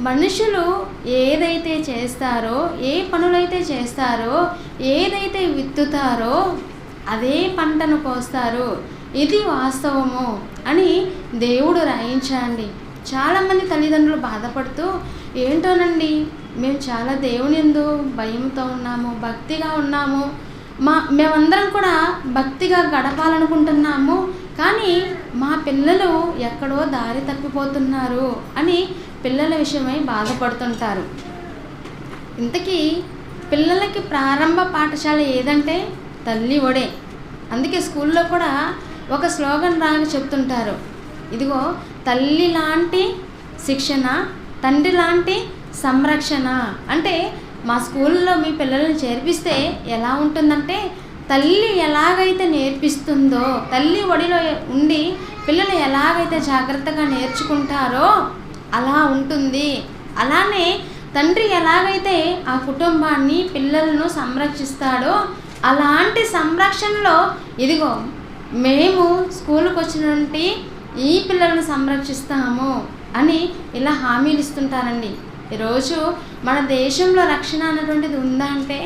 మనుషులు ఏదైతే చేస్తారో, ఏ పనులైతే చేస్తారో, ఏదైతే విత్తుతారో అదే పంటను కోస్తారు, ఇది వాస్తవము అని దేవుడు రాయించండి. చాలామంది తల్లిదండ్రులు బాధపడుతూ, ఏంటోనండి మేము చాలా దేవుని యందు భయంతో ఉన్నాము, భక్తిగా ఉన్నాము, మేమందరం కూడా భక్తిగా గడపాలనుకుంటున్నాము, కానీ మా పిల్లలు ఎక్కడో దారి తప్పిపోతున్నారు అని పిల్లల విషయమై బాధపడుతుంటారు. ఇంతకీ పిల్లలకి ప్రారంభ పాఠశాల ఏదంటే తల్లి ఒడే. అందుకే స్కూల్లో కూడా ఒక స్లోగన్ రాగా చెప్తుంటారు, ఇదిగో తల్లి లాంటి శిక్షణ, తండ్రి లాంటి సంరక్షణ. అంటే మా స్కూల్లో మీ పిల్లల్ని చేర్పిస్తే ఎలా ఉంటుందంటే, తల్లి ఎలాగైతే నేర్పిస్తుందో, తల్లి ఒడిలో ఉండి పిల్లలు ఎలాగైతే జాగ్రత్తగా నేర్చుకుంటారో అలా ఉంటుంది. అలానే తండ్రి ఎలాగైతే ఆ కుటుంబాన్ని, పిల్లలను సంరక్షిస్తాడో అలాంటి సంరక్షణలో ఇదిగో మేము స్కూల్కి వచ్చినటువంటి ఈ పిల్లలను సంరక్షిస్తాము అని ఇలా హామీలు ఇస్తుంటారండి. ఈరోజు మన దేశంలో రక్షణ అన్నటువంటిది ఉందా అంటే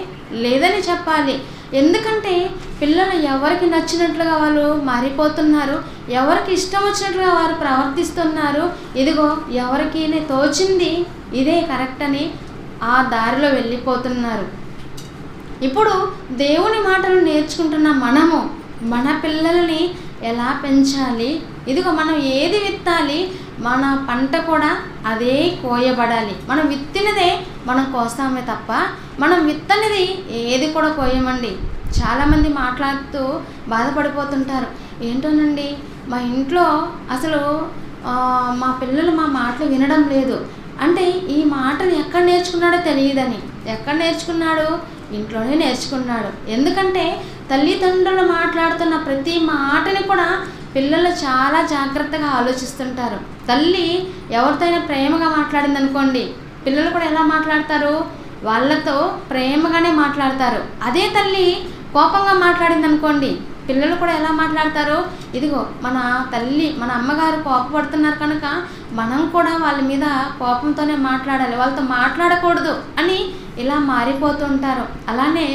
లేదని చెప్పాలి. ఎందుకంటే పిల్లలు ఎవరికి నచ్చినట్లుగా వాళ్ళు మారిపోతున్నారు, ఎవరికి ఇష్టం వచ్చినట్లుగా వారు ప్రవర్తిస్తున్నారు. ఇదిగో ఎవరికి తోచింది ఇదే కరెక్ట్ అని ఆ దారిలో వెళ్ళిపోతున్నారు. ఇప్పుడు దేవుని మాటలు నేర్చుకుంటున్న మనము మన పిల్లల్ని ఎలా పెంచాలి, ఇదిగో మనం ఏది విత్తాలి, మన పంట కూడా అదే కోయబడాలి. మనం విత్తినదే మనం కోస్తామే తప్ప మనం విత్తనిది ఏది కూడా కోయమండి. చాలామంది మాట్లాడుతూ బాధపడిపోతుంటారు, ఏంటోనండి మా ఇంట్లో అసలు మా పిల్లలు మా మాటలు వినడం లేదు అంటే ఈ మాటలు ఎక్కడ నేర్చుకున్నాడో తెలియదని. ఎక్కడ నేర్చుకున్నాడు? ఇంట్లోనే నేర్చుకున్నాడు. ఎందుకంటే తల్లిదండ్రులు మాట్లాడుతున్న ప్రతి మాటని కూడా పిల్లలు చాలా జాగ్రత్తగా ఆలోచిస్తుంటారు. తల్లి ఎవరితో ప్రేమగా మాట్లాడింది అనుకోండి, పిల్లలు కూడా ఎలా మాట్లాడతారు? వాళ్ళతో ప్రేమగానే మాట్లాడతారు. అదే తల్లి కోపంగా మాట్లాడింది అనుకోండి, పిల్లలు కూడా ఎలా మాట్లాడతారు? ఇదిగో మన తల్లి, మన అమ్మగారు కోపపడుతున్నారు కనుక మనం కూడా వాళ్ళ మీద కోపంతోనే మాట్లాడాలి, వాళ్ళతో మాట్లాడకూడదు అని ఇలా మారిపోతూ ఉంటారు. అలానే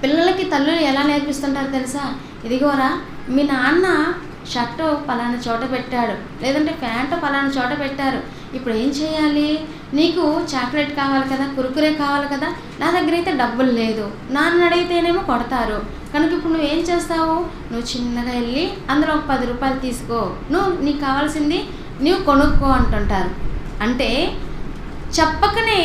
పిల్లలకి తల్లులు ఎలా నేర్పిస్తుంటారు తెలుసా? ఇదిగోరా మీ నాన్న షర్టు పలానా చోట పెట్టాడు, లేదంటే ప్యాంటు పలానా చోట పెట్టారు, ఇప్పుడు ఏం చేయాలి? నీకు చాక్లెట్ కావాలి కదా, కురుకురే కావాలి కదా, నా దగ్గర అయితే డబ్బులు లేదు, నాన్న అడిగితేనేమో కొడతారు కనుక ఇప్పుడు నువ్వేం చేస్తావు? నువ్వు చిన్నగా వెళ్ళి అందులో ఒక 10 రూపాయలు తీసుకో, నీకు కావాల్సింది నువ్వు కొనుక్కో అంటుంటారు. అంటే చెప్పకనే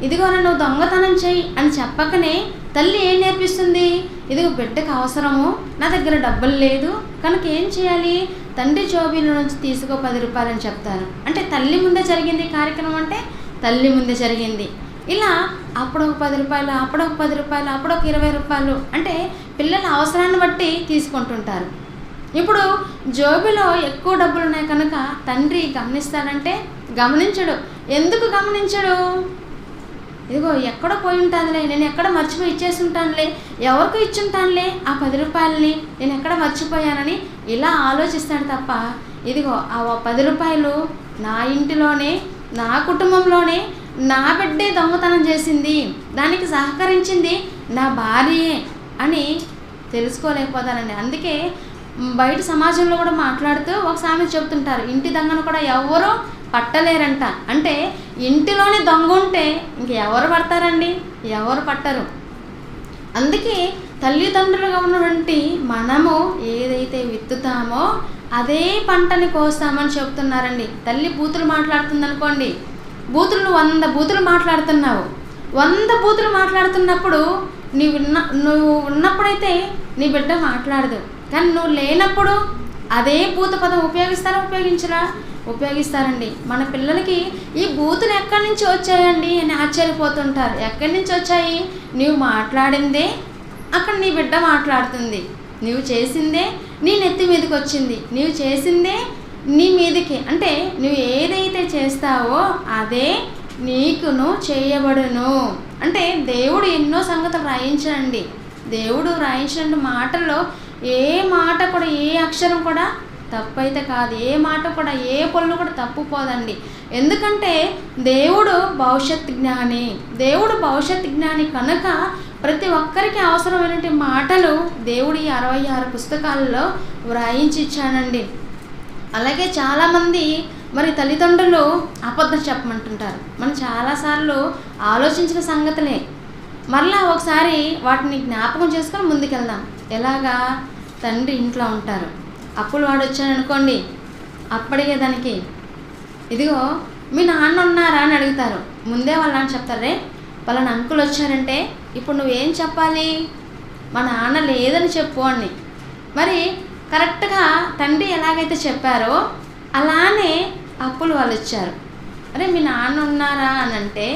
ఇదిగోరా నువ్వు దొంగతనం చెయ్యి అని చెప్పకనే తల్లి ఏం నేర్పిస్తుంది? ఇదిగో బిడ్డకు అవసరము, నా దగ్గర డబ్బులు లేదు కనుక ఏం చేయాలి? తండ్రి జోబీల నుంచి తీసుకో 10 రూపాయలు అని చెప్తారు. అంటే తల్లి ముందే జరిగింది కార్యక్రమం, అంటే తల్లి ముందే జరిగింది. ఇలా అప్పుడొక 10 రూపాయలు, అప్పుడొక 10 రూపాయలు, అప్పుడొక 20 రూపాయలు అంటే పిల్లల అవసరాన్ని బట్టి తీసుకుంటుంటారు. ఇప్పుడు జోబిలో ఎక్కువ డబ్బులు ఉన్నాయి కనుక తండ్రి గమనిస్తాడంటే గమనించడు. ఎందుకు గమనించడు? ఇదిగో ఎక్కడో పోయి ఉంటానులే, నేను ఎక్కడ మర్చిపోయి ఇచ్చేసి ఉంటానులే, ఎవరికి ఇచ్చుంటానులే ఆ 10 రూపాయలని, నేను ఎక్కడ మర్చిపోయానని ఇలా ఆలోచిస్తాడు తప్ప ఇదిగో ఆ 10 రూపాయలు నా ఇంటిలోనే, నా కుటుంబంలోనే నా బిడ్డే దొంగతనం చేసింది, దానికి సహకరించింది నా భార్యే అని తెలుసుకోలేకపోతానండి. అందుకే బయట సమాజంలో కూడా మాట్లాడుతూ ఒక సామెత చెబుతుంటారు, ఇంటి దొంగను కూడా ఎవరూ పట్టలేరంట. అంటే ఇంటిలోని దొంగ ఉంటే ఇంకెవరు పడతారండి? ఎవరు పట్టరు. అందుకే తల్లిదండ్రులుగా ఉన్నటువంటి మనము ఏదైతే విత్తుతామో అదే పంటని కోస్తామని చెప్తున్నారండి. తల్లి బూతులు మాట్లాడుతుంది అనుకోండి, బూతులు 100 బూతులు మాట్లాడుతున్నావు, 100 బూతులు మాట్లాడుతున్నప్పుడు నువ్వు ఉన్నప్పుడైతే నీ బిడ్డ మాట్లాడదు, కానీ నువ్వు లేనప్పుడు అదే బూతు పదం ఉపయోగిస్తారా? ఉపయోగిస్తారండి. మన పిల్లలకి ఈ బూతులు ఎక్కడి నుంచి వచ్చాయండి అని ఆశ్చర్యపోతుంటారు. ఎక్కడి నుంచి వచ్చాయి? నువ్వు మాట్లాడిందే అక్కడ నీ బిడ్డ మాట్లాడుతుంది, నువ్వు చేసిందే నీ నెత్తి మీదకి వచ్చింది, నువ్వు చేసిందే నీ మీదకి. అంటే నువ్వు ఏదైతే చేస్తావో అదే నీకును చేయబడును. అంటే దేవుడు ఎన్నో సంగతులు రాయించండి. దేవుడు రాయించిన మాటల్లో ఏ మాట కూడా, ఏ అక్షరం కూడా తప్పు అయితే కాదు, ఏ మాట కూడా, ఏ పొల్లు కూడా తప్పుపోదండి. ఎందుకంటే దేవుడు భవిష్యత్ జ్ఞాని. దేవుడు భవిష్యత్ జ్ఞాని కనుక ప్రతి ఒక్కరికి అవసరమైనటువంటి మాటలు దేవుడి 66 పుస్తకాలలో వ్రాయించి ఇచ్చానండి. అలాగే చాలామంది మరి తల్లిదండ్రులు అబద్ధం చెప్పమంటుంటారు. మనం చాలాసార్లు ఆలోచించిన సంగతులే. మరలా ఒకసారి వాటిని జ్ఞాపకం చేసుకొని ముందుకెళ్దాం. ఎలాగా? తండ్రి ఇంట్లో ఉంటారు, అప్పులు వాడు వచ్చాడనుకోండి, అప్పడిగేదానికి ఇదిగో మీ నాన్న ఉన్నారా అని అడుగుతారు. ముందే వాళ్ళ నాన్న చెప్తారే, వాళ్ళని అంకులు వచ్చారంటే ఇప్పుడు నువ్వేం చెప్పాలి? మా నాన్న లేదని చెప్పు అని. మరి కరెక్ట్గా తండ్రి ఎలాగైతే చెప్పారో అలానే అప్పులు వాళ్ళు వచ్చారు. అరే మీ నాన్న ఉన్నారా అని అంటే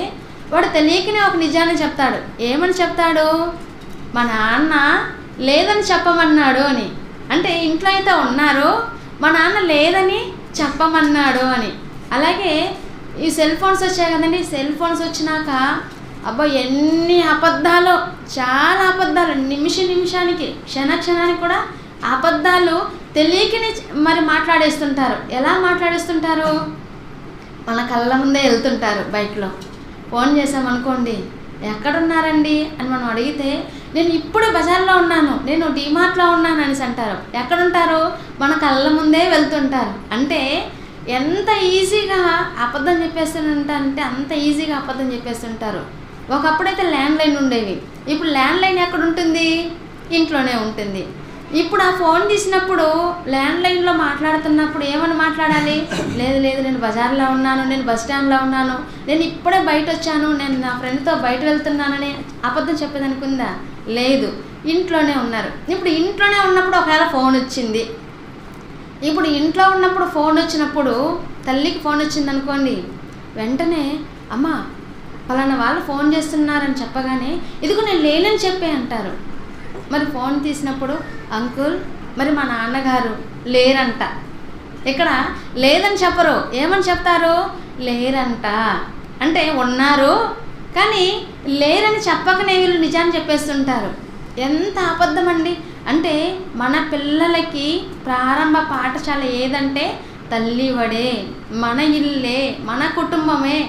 వాడు తెలియకనే ఒక నిజాన్ని చెప్తాడు. ఏమని చెప్తాడు? మా నాన్న లేదని చెప్పమన్నాడు అని. అంటే ఇంట్లో అయితే ఉన్నారు, మా నాన్న లేదని చెప్పమన్నాడు అని. అలాగే ఈ సెల్ ఫోన్స్ వచ్చాయి కదండి. సెల్ ఫోన్స్ వచ్చినాక అబ్బా ఎన్ని అబద్ధాలు, చాలా అబద్ధాలు, నిమిషానికి క్షణానికి కూడా అబద్ధాలు తెలియకనే మరి మాట్లాడేస్తుంటారు. ఎలా మాట్లాడేస్తుంటారు? మన కళ్ళ ముందే వెళ్తుంటారు. బైక్లో ఫోన్ చేసామనుకోండి, ఎక్కడున్నారండి అని మనం అడిగితే నేను ఇప్పుడు బజార్లో ఉన్నాను, నేను డీమార్ట్లో ఉన్నాను అనేసి అంటారు. ఎక్కడుంటారు? మన కళ్ళ ముందే వెళ్తుంటారు. అంటే ఎంత ఈజీగా అబద్ధం చెప్పేస్తుంటారంటే అంత ఈజీగా అబద్ధం చెప్పేస్తుంటారు. ఒకప్పుడైతే ల్యాండ్ లైన్ ఉండేవి, ఇప్పుడు ల్యాండ్ లైన్ ఎక్కడ ఉంటుంది? ఇంట్లోనే ఉంటుంది. ఇప్పుడు ఆ ఫోన్ తీసినప్పుడు ల్యాండ్ లైన్లో మాట్లాడుతున్నప్పుడు ఏమని మాట్లాడాలి? లేదు నేను బజార్లో ఉన్నాను, నేను బస్ స్టాండ్లో ఉన్నాను, నేను ఇప్పుడే బయట వచ్చాను, నేను నా ఫ్రెండ్తో బయట వెళ్తున్నానని అబద్ధం చెప్పేదానికి ఉందా? లేదు, ఇంట్లోనే ఉన్నారు. ఇప్పుడు ఇంట్లోనే ఉన్నప్పుడు ఒకవేళ ఫోన్ వచ్చింది, ఇప్పుడు ఇంట్లో ఉన్నప్పుడు ఫోన్ వచ్చినప్పుడు తల్లికి ఫోన్ వచ్చింది అనుకోండి, వెంటనే అమ్మ పలానా వాళ్ళు ఫోన్ చేస్తున్నారని చెప్పగానే ఇదిగో నేను లేనని చెప్పే అంటారు. మరి ఫోన్ తీసినప్పుడు అంకుల్ మరి మా నాన్నగారు లేరంట. ఇక్కడ లేదని చెప్పరు, ఏమని చెప్తారు? లేరంట. అంటే ఉన్నారు కానీ లేరని చెప్పకనే వీళ్ళు నిజాన్ని చెప్పేస్తుంటారు. ఎంత అబద్ధం అండి! అంటే మన పిల్లలకి ప్రారంభ పాఠశాల ఏదంటే తల్లి వడే, మన ఇల్లే, మన కుటుంబమే.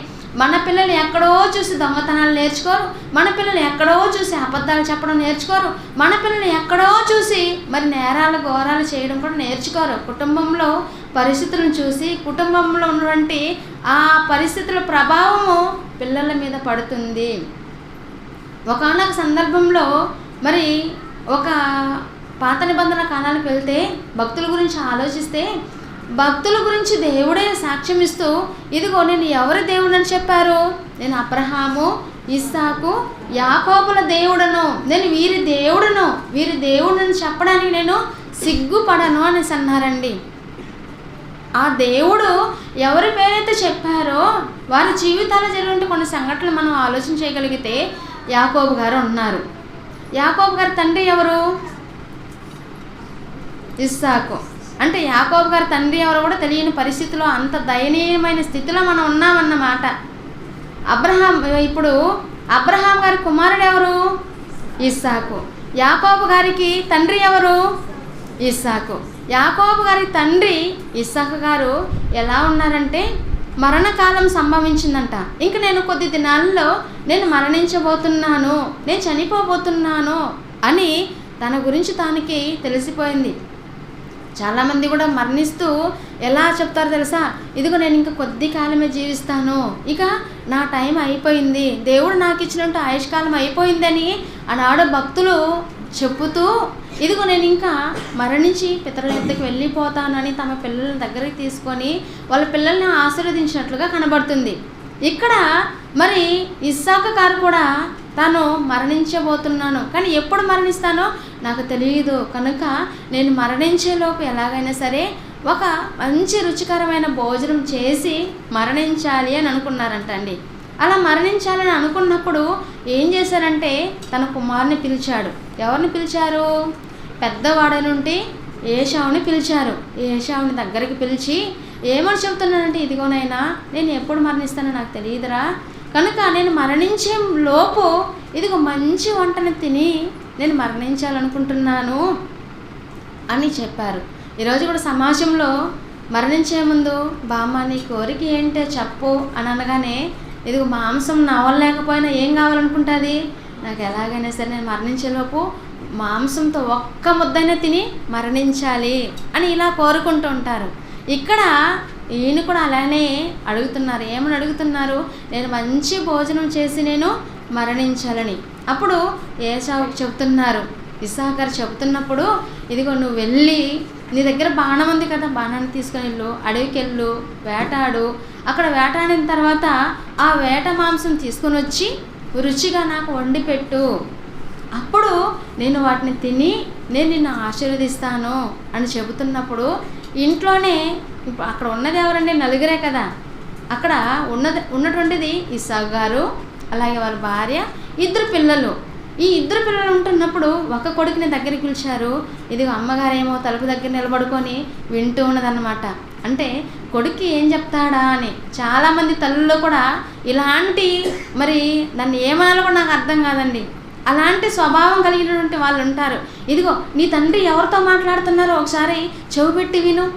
మన పిల్లలు ఎక్కడో చూసి దొంగతనాలు నేర్చుకోరు, మన పిల్లలు ఎక్కడో చూసి అబద్ధాలు చెప్పడం నేర్చుకోరు, మన పిల్లలు ఎక్కడో చూసి మరి నేరాలు ఘోరాలు చేయడం కూడా నేర్చుకోరు. కుటుంబంలో పరిస్థితులను చూసి కుటుంబంలో ఉన్నటువంటి ఆ పరిస్థితుల ప్రభావము పిల్లల మీద పడుతుంది. ఒకానొక సందర్భంలో మరి ఒక పాత నిబంధన కాలానికి వెళ్తే భక్తుల గురించి ఆలోచిస్తే భక్తుల గురించి దేవుడే సాక్ష్యం ఇస్తూ ఇదిగో నేను ఎవరి దేవుడని చెప్పారు? నేను అబ్రహాము, ఇస్సాకు, యాకోబుల దేవుడను, నేను వీరి దేవుడని చెప్పడానికి నేను సిగ్గుపడను అనేసి అన్నారండి. ఆ దేవుడు ఎవరి పేరైతే చెప్పారో వారి జీవితాల్లో జరిగిన కొన్ని సంఘటనలు మనం ఆలోచన చేయగలిగితే యాకోబు గారు ఉన్నారు. యాకోబు గారి తండ్రి ఎవరు? ఇస్సాకు. అంటే యాకోబు గారి తండ్రి ఎవరో కూడా తెలియని పరిస్థితిలో, అంత దయనీయమైన స్థితిలో మనం ఉన్నామన్నమాట. ఇప్పుడు అబ్రహాం గారి కుమారుడు ఎవరు? ఇస్సాకు. యాకోబు గారికి తండ్రి ఎవరు? ఇస్సాకు. యాకోబు గారి తండ్రి ఇస్సాకు గారు ఎలా ఉన్నారంటే మరణకాలం సంభవించిందంట. ఇంక నేను కొద్ది దినాల్లో నేను మరణించబోతున్నాను, నేను చనిపోబోతున్నాను అని తన గురించి తనకి తెలిసిపోయింది. చాలామంది కూడా మరణిస్తూ ఎలా చెప్తారో తెలుసా? ఇదిగో నేను ఇంకా కొద్ది కాలమే జీవిస్తాను, ఇక నా టైం అయిపోయింది, దేవుడు నాకు ఇచ్చినట్టు ఆయుష్కాలం అయిపోయిందని ఆనాడు భక్తులు చెప్పుతూ ఇదిగో నేను ఇంకా మరణించి పితరుల యొద్దకు వెళ్ళిపోతానని తమ పిల్లల దగ్గరికి తీసుకొని వాళ్ళ పిల్లల్ని ఆశీర్వదించినట్లుగా కనబడుతుంది. ఇక్కడ మరి ఇస్సాకు గారు కూడా తాను మరణించబోతున్నాను, కానీ ఎప్పుడు మరణిస్తానో నాకు తెలియదు, కనుక నేను మరణించేలోపు ఎలాగైనా సరే ఒక మంచి రుచికరమైన భోజనం చేసి మరణించాలి అని అనుకున్నారంట అండి. అలా మరణించాలని అనుకున్నప్పుడు ఏం చేశారంటే తన కుమారుని పిలిచాడు. ఎవరిని పిలిచారు? పెద్దవాడ నుండి ఏశావుని పిలిచారు. ఏశావుని దగ్గరికి పిలిచి ఏమని చెప్తున్నానంటే ఇదిగోనైనా నేను ఎప్పుడు మరణిస్తానో నాకు తెలియదురా, కనుక నేను మరణించే లోపు ఇదిగో మంచి వంటను తిని నేను మరణించాలనుకుంటున్నాను అని చెప్పారు. ఈరోజు కూడా సమాజంలో మరణించే ముందు బామ్మ నీ కోరిక ఏంటో చెప్పు అని అనగానే, ఇదిగో మాంసం నవ్వలేకపోయినా ఏం కావాలనుకుంటుంది, నాకు ఎలాగైనా సరే నేను మరణించేలోపు మాంసంతో ఒక్క ముద్దైనా తిని మరణించాలి అని ఇలా కోరుకుంటూ ఉంటారు. ఇక్కడ ఈయన కూడా అలానే అడుగుతున్నారు. ఏమని అడుగుతున్నారు, నేను మంచి భోజనం చేసి నేను మరణించాలని. అప్పుడు ఏశావు చెబుతున్నారు, ఇస్సాకర్ చెబుతున్నప్పుడు, ఇదిగో నువ్వు వెళ్ళి నీ దగ్గర బాణం ఉంది కదా, బాణాన్ని తీసుకొని వెళ్ళు, అడవికి వెళ్ళు, వేటాడు. అక్కడ వేటాడిన తర్వాత ఆ వేట మాంసం తీసుకొని వచ్చి రుచిగా నాకు వండి పెట్టు. అప్పుడు నేను వాటిని తిని నేను నిన్ను ఆశీర్వదిస్తాను అని చెబుతున్నప్పుడు, ఇంట్లోనే ఇప్పుడు అక్కడ ఉన్నది ఎవరండి, నలుగురే కదా. అక్కడ ఉన్నటువంటిది ఇస్సాకు గారు, అలాగే వాళ్ళ భార్య, ఇద్దరు పిల్లలు. ఈ ఇద్దరు పిల్లలు ఉంటున్నప్పుడు ఒక కొడుకుని దగ్గరికి పిలిచారు. ఇదిగో అమ్మగారేమో తలుపు దగ్గర నిలబడుకొని వింటూ ఉన్నదన్నమాట. అంటే కొడుకు ఏం చెప్తాడా అని. చాలామంది తల్లుల్లో కూడా ఇలాంటి మరి దాన్ని ఏమనాలో కూడా నాకు అర్థం కాదండి. అలాంటి స్వభావం కలిగినటువంటి వాళ్ళు ఉంటారు. ఇదిగో నీ తండ్రి ఎవరితో మాట్లాడుతున్నారో ఒకసారి చెవి పెట్టి విను,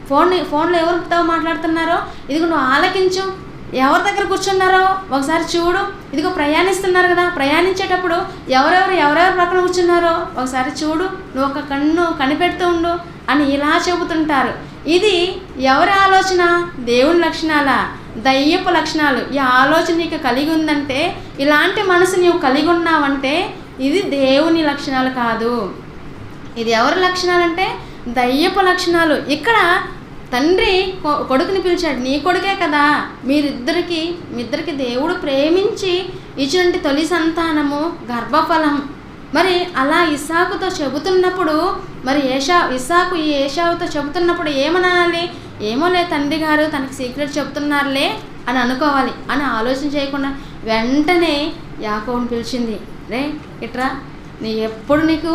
ఫోన్లో ఎవరితో మాట్లాడుతున్నారో ఇదిగో నువ్వు ఆలకించు, ఎవరి దగ్గర కూర్చున్నారో ఒకసారి చూడు, ఇదిగో ప్రయాణిస్తున్నారు కదా, ప్రయాణించేటప్పుడు ఎవరెవరు పక్కన కూర్చున్నారో ఒకసారి చూడు, నువ్వు ఒక కన్ను కనిపెడుతూ ఉండు అని ఇలా చెబుతుంటారు. ఇది ఎవరి ఆలోచన, దేవుని లక్షణాల, దయ్యపు లక్షణాలు. ఈ ఆలోచన నీకు కలిగి ఉందంటే, ఇలాంటి మనసు నీవు కలిగి ఉన్నావంటే ఇది దేవుని లక్షణాలు కాదు. ఇది ఎవరి లక్షణాలంటే దయ్యపు లక్షణాలు. ఇక్కడ తండ్రి కొడుకుని పిలిచాడు, నీ కొడుకే కదా, మీ ఇద్దరికి దేవుడు ప్రేమించి ఇటువంటి తొలి సంతానము గర్భఫలం. మరి అలా ఇస్సాకుతో చెబుతున్నప్పుడు, మరి ఇస్సాకు ఈ ఏశావుతో చెబుతున్నప్పుడు ఏమనాలి, ఏమోలే తండ్రి గారు తనకి సీక్రెట్ చెబుతున్నారులే అని అనుకోవాలి అని ఆలోచన చేయకుండా వెంటనే యాకోబుని పిలిచింది. రే ఇట్రా, నీకు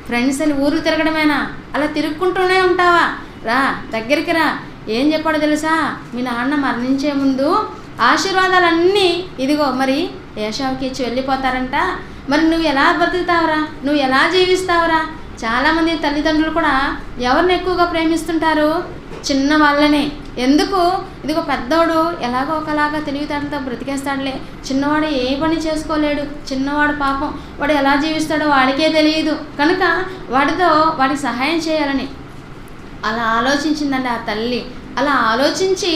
ఫ్రెండ్స్ అని ఊరు తిరగడమేనా, అలా తిరుక్కుంటూనే ఉంటావా, రా దగ్గరికి రా. ఏం చెప్పాడో తెలుసా, మీ నాన్న మరణించే ముందు ఆశీర్వాదాలన్నీ ఇదిగో మరి ఏశావుకి ఇచ్చి వెళ్ళిపోతారంట. మరి నువ్వు ఎలా బతుకుతావురా, నువ్వు ఎలా జీవిస్తావురా. చాలామంది తల్లిదండ్రులు కూడా ఎవరిని ఎక్కువగా ప్రేమిస్తుంటారు, చిన్న వాళ్ళనే. ఎందుకు, ఇదిగో పెద్దవాడు ఎలాగో ఒకలాగా తెలివితేటలతో బ్రతికేస్తాడులే, చిన్నవాడు ఏ పని చేసుకోలేడు, చిన్నవాడు పాపం వాడు ఎలా జీవిస్తాడో వాడికే తెలియదు, కనుక వాడికి సహాయం చేయాలని అలా ఆలోచించిందండి ఆ తల్లి. అలా ఆలోచించి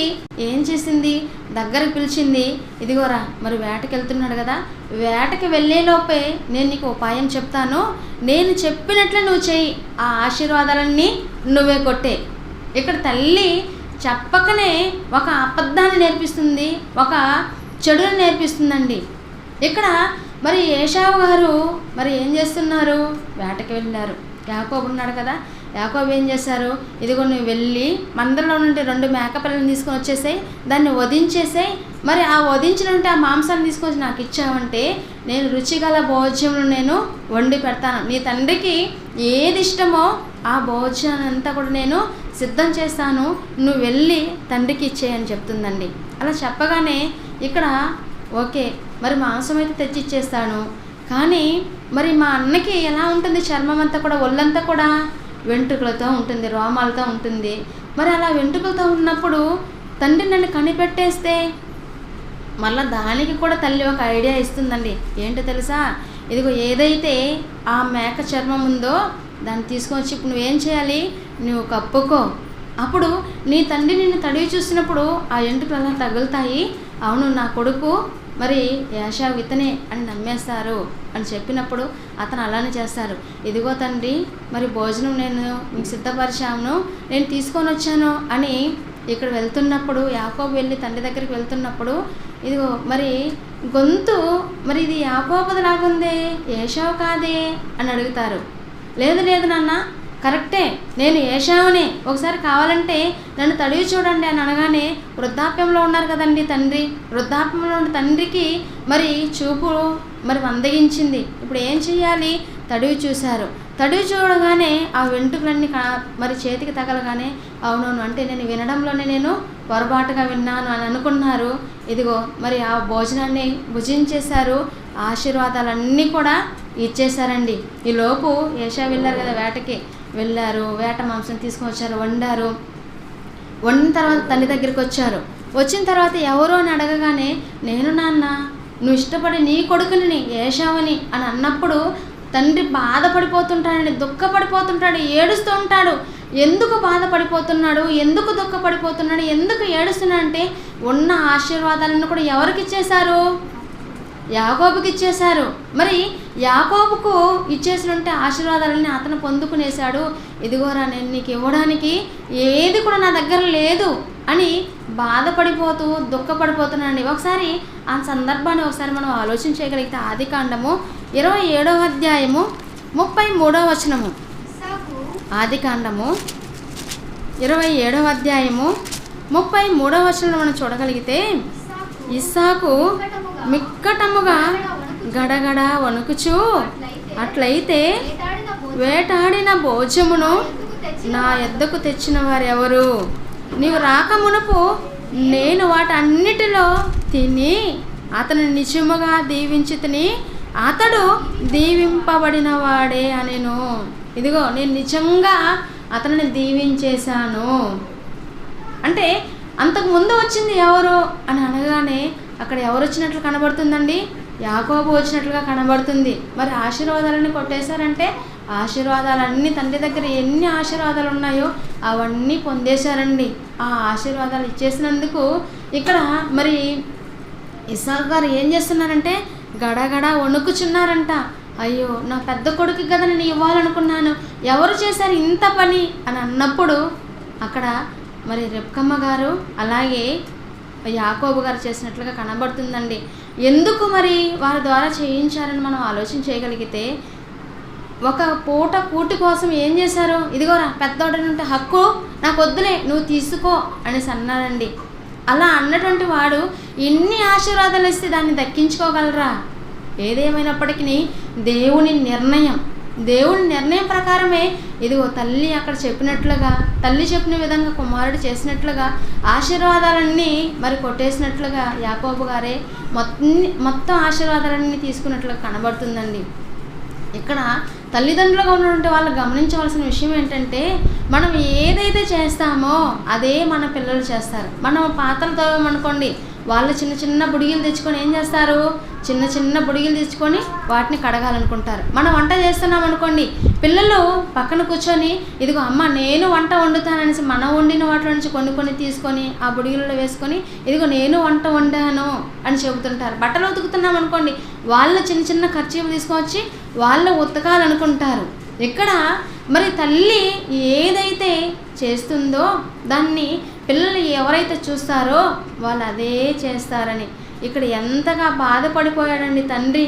ఏం చేసింది, దగ్గరకు పిలిచింది. ఇదిగోరా, మరి వేటకి వెళ్తున్నాడు కదా, వేటకి వెళ్ళేలోపే నేను నీకు ఉపాయం చెప్తాను, నేను చెప్పినట్లు నువ్వు చెయ్యి, ఆ ఆశీర్వాదాలన్నీ నువ్వే కొట్టే. ఇక్కడ తల్లి చెప్పకనే ఒక అబద్ధాన్ని నేర్పిస్తుంది, ఒక చెడుని నేర్పిస్తుందండి. ఇక్కడ మరి ఏశావు గారు మరి ఏం చేస్తున్నారు, వేటకి వెళ్ళారు. యాకోబు ఉన్నాడు కదా, యాకోబు ఏం చేశారు, ఇదిగో నువ్వు వెళ్ళి మందలో నుండి 2 మేకపిల్లలను తీసుకొని వచ్చేసాయి, దాన్ని వధించేసాయి. మరి ఆ వధించినంటే ఆ మాంసాన్ని తీసుకొచ్చి నాకు ఇచ్చావంటే నేను రుచిగల భోజ్యమును నేను వండి పెడతాను, నీ తండ్రికి ఏది ఇష్టమో ఆ భోజనాన్ని అంతా కూడా నేను సిద్ధం చేస్తాను, నువ్వు వెళ్ళి తండ్రికి ఇచ్చేయని చెప్తుందండి. అలా చెప్పగానే ఇక్కడ ఓకే, మరి మాంసం అయితే తెచ్చి ఇచ్చేస్తాను, కానీ మరి మా అన్నకి ఎలా ఉంటుంది, చర్మం అంతా కూడా ఒళ్ళంతా కూడా వెంట్రుకలతో ఉంటుంది, రోమాలతో ఉంటుంది. మరి అలా వెంట్రుకలతో ఉన్నప్పుడు తండ్రి నన్ను కనిపెట్టేస్తే, మళ్ళీ దానికి కూడా తల్లి ఒక ఐడియా ఇస్తుందండి. ఏంటో తెలుసా, ఇదిగో ఏదైతే ఆ మేక చర్మం ఉందో దాన్ని తీసుకొని వచ్చి ఇప్పుడు నువ్వేం చేయాలి, నువ్వు కప్పుకో, అప్పుడు నీ తండ్రి నిన్ను తడివి చూసినప్పుడు ఆ వెంట్రుకలు అలా తగులుతాయి, అవును నా కొడుకు మరి ఏశావు ఇతనే అని నమ్మేస్తారు అని చెప్పినప్పుడు అతను అలానే చేస్తారు. ఇదిగో తండ్రి, మరి భోజనం నేను మీకు సిద్ధపరిచాను, నేను తీసుకొని వచ్చాను అని ఇక్కడ వెళ్తున్నప్పుడు యాకోబు వెళ్ళి తండ్రి దగ్గరికి వెళ్తున్నప్పుడు ఇదిగో మరి గొంతు మరి ఇది యాకోబుది లాగుందే, ఏశావు కాదే అని అడుగుతారు. లేదు నాన్న, కరెక్టే, నేను ఏశావునే, ఒకసారి కావాలంటే నన్ను తడివి చూడండి అని అనగానే వృద్ధాప్యంలో ఉన్నారు కదండి తండ్రి, వృద్ధాప్యంలో ఉన్న తండ్రికి మరి చూపు మరి మందగించింది. ఇప్పుడు ఏం చెయ్యాలి, తడివి చూశారు. తడివి చూడగానే ఆ వెంట్రుకలన్నీ మరి చేతికి తగలగానే అవునవును అంటే నేను వినడంలోనే నేను పొరపాటుగా విన్నాను అని అనుకున్నారు. ఇదిగో మరి ఆ భోజనాన్ని భుజించేశారు, ఆశీర్వాదాలన్నీ కూడా ఇచ్చేశారండి. ఈలోపు ఏశావు వెళ్ళారు కదా, వేటకి వెళ్ళారు, వేట మాంసం తీసుకొని వచ్చారు, వండారు. వండిన తర్వాత తల్లి దగ్గరికి వచ్చారు. వచ్చిన తర్వాత ఎవరు అని అడగగానే, నేను నాన్న, నువ్వు ఇష్టపడి నీ కొడుకుని ఏశావని అని అన్నప్పుడు తండ్రి బాధపడిపోతుంటాడండి, దుఃఖపడిపోతుంటాడు, ఏడుస్తూ ఉంటాడు. ఎందుకు బాధపడిపోతున్నాడు, ఎందుకు దుఃఖపడిపోతున్నాడు, ఎందుకు ఏడుస్తున్నాడు అంటే ఉన్న ఆశీర్వాదాలను కూడా ఎవరికి ఇచ్చేశారు? యాకోబుకి ఇచ్చేశారు. మరి యాకోబుకు ఇచ్చేసినట్టే ఆశీర్వాదాలన్నీ అతను పొందుకునేశాడు. ఇదిగోరా, నేను నీకు ఇవ్వడానికి ఏది కూడా నా దగ్గర లేదు అని బాధపడిపోతూ దుఃఖపడిపోతున్నానండి. ఒకసారి ఆ సందర్భాన్ని ఒకసారి మనం ఆలోచన చేయగలిగితే ఆదికాండము 27వ అధ్యాయము 33వ వచనము. ఆదికాండము 27వ అధ్యాయము 33వ వచనంలో మనం చూడగలిగితే, ఇస్సాకు మిక్కటముగా గడగడ వణుకుచు, అట్లయితే వేటాడిన భోజమును నా యొద్దకు తెచ్చిన వారెవరు? నీవు రాక మునుపు నేను వాటన్నిటిలో తిని అతను నిజముగా దీవించితిని, అతడు దీవింపబడిన వాడే అనెను. ఇదిగో, నేను నిజంగా అతనిని దీవించేశాను అంటే అంతకు ముందు వచ్చింది ఎవరు అని అనగానే అక్కడ ఎవరు వచ్చినట్లు కనబడుతుందండి? యాకోబు వచ్చినట్లుగా కనబడుతుంది. మరి ఆశీర్వాదాలన్నీ కొట్టేశారంటే ఆశీర్వాదాలన్నీ తండ్రి దగ్గర ఎన్ని ఆశీర్వాదాలు ఉన్నాయో అవన్నీ పొందేశారండి. ఆ ఆశీర్వాదాలు ఇచ్చేసినందుకు ఇక్కడ మరి ఇస్సాకు గారు ఏం చేస్తున్నారంటే గడగడ వణుకుచున్నారంట. అయ్యో, నా పెద్ద కొడుకు కదా నేను ఇవ్వాలనుకున్నాను, ఎవరు చేశారు ఇంత పని అని అన్నప్పుడు అక్కడ మరి రెబ్కమ్మ గారు అలాగే యాకోబు గారు చేసినట్లుగా కనబడుతుందండి. ఎందుకు మరి వారి ద్వారా చేయించారని మనం ఆలోచన చేయగలిగితే, ఒక పూట కూటి కోసం ఏం చేశారు? ఇదిగోరా, పెద్దోడనంటే హక్కు నాకు వద్దులే, నువ్వు తీసుకో అనేసి అన్నారండి. అలా అన్నటువంటి వాడు ఎన్ని ఆశీర్వాదాలు ఇస్తే దాన్ని దక్కించుకోగలరా? ఏదేమైనప్పటికీ దేవుని నిర్ణయం ప్రకారమే ఇదిగో తల్లి అక్కడ చెప్పినట్లుగా, తల్లి చెప్పిన విధంగా కుమారుడు చేసినట్లుగా ఆశీర్వాదాలన్నీ మరి కొట్టేసినట్లుగా యాకోబు గారే మొత్తం ఆశీర్వాదాలన్నీ తీసుకున్నట్లుగా కనబడుతుందండి. ఇక్కడ తల్లిదండ్రులుగా ఉన్నటువంటి వాళ్ళు గమనించవలసిన విషయం ఏంటంటే, మనం ఏదైతే చేస్తామో అదే మన పిల్లలు చేస్తారు. మనం పాత్రలు తవ్వమనుకోండి, వాళ్ళు చిన్న చిన్న బుడిగిలు తెచ్చుకొని ఏం చేస్తారు? చిన్న బుడిగిలు తెచ్చుకొని వాటిని కడగాలనుకుంటారు. మనం వంట చేస్తున్నాం అనుకోండి, పిల్లలు పక్కన కూర్చొని ఇదిగో అమ్మ నేను వంట వండుతాననేసి మనం వండిన వాటిలో నుంచి కొన్ని తీసుకొని ఆ బుడిగిలలో వేసుకొని ఇదిగో నేను వంట వండాను అని చెబుతుంటారు. బట్టలు ఉతుకుతున్నాం అనుకోండి, వాళ్ళు చిన్న ఖర్చీలు తీసుకొచ్చి వాళ్ళు ఉతకాలనుకుంటారు. ఇక్కడ మరి తల్లి ఏదైతే చేస్తుందో దాన్ని పిల్లలు ఎవరైతే చూస్తారో వాళ్ళు అదే చేస్తారని ఇక్కడ ఎంతగా బాధపడిపోయాడండి తండ్రి